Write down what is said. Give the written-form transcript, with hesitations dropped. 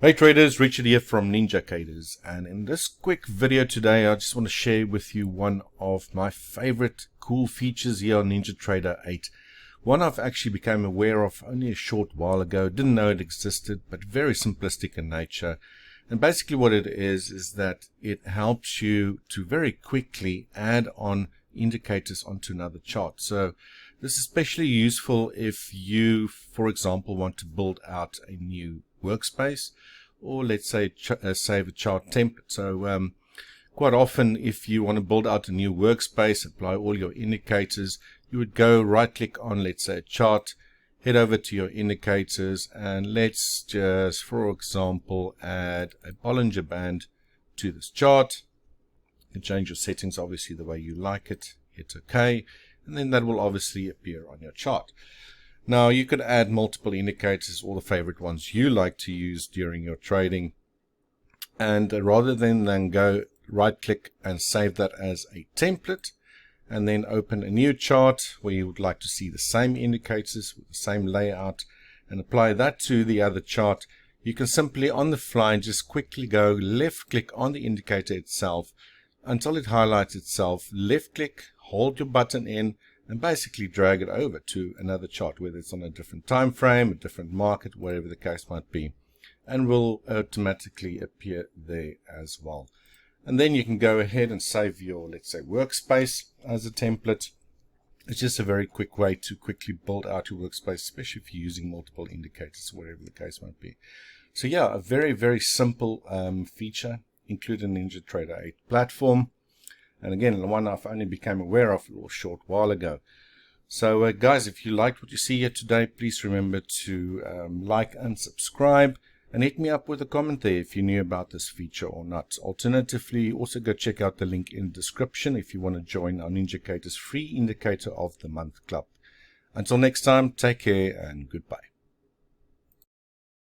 Hey traders, Richard here from Ninjacators, and in this quick video today I just want to share with you one of my favorite cool features here on NinjaTrader 8. One I've actually become aware of only a short while ago, didn't know it existed, but very simplistic in nature. And basically what it is that it helps you to very quickly add on indicators onto another chart. So this is especially useful if you, for example, want to build out a new workspace, or let's say save a chart template. So quite often if you want to build out a new workspace, apply all your indicators, you would go right click on, let's say, a chart, head over to your indicators, and let's just, for example, add a Bollinger Band to this chart. You can change your settings obviously the way you like it, hit OK, and then that will obviously appear on your chart. Now you could add multiple indicators, all the favorite ones you like to use during your trading, and rather than go right click and save that as a template and then open a new chart where you would like to see the same indicators with the same layout and apply that to the other chart, you can simply on the fly just quickly go left click on the indicator itself until it highlights itself, left click, hold your button in, and basically drag it over to another chart, whether it's on a different time frame, a different market, whatever the case might be, and will automatically appear there as well. And then you can go ahead and save your, let's say, workspace as a template. It's just a very quick way to quickly build out your workspace, especially if you're using multiple indicators, whatever the case might be. So yeah, a very, very simple feature included in NinjaTrader 8 platform. And again, one I've only became aware of a little short while ago. So guys, if you liked what you see here today, please remember to like and subscribe, and hit me up with a comment there if you knew about this feature or not. Alternatively, also go check out the link in the description if you want to join our Ninjacators free Indicator of the Month Club. Until next time, take care and goodbye.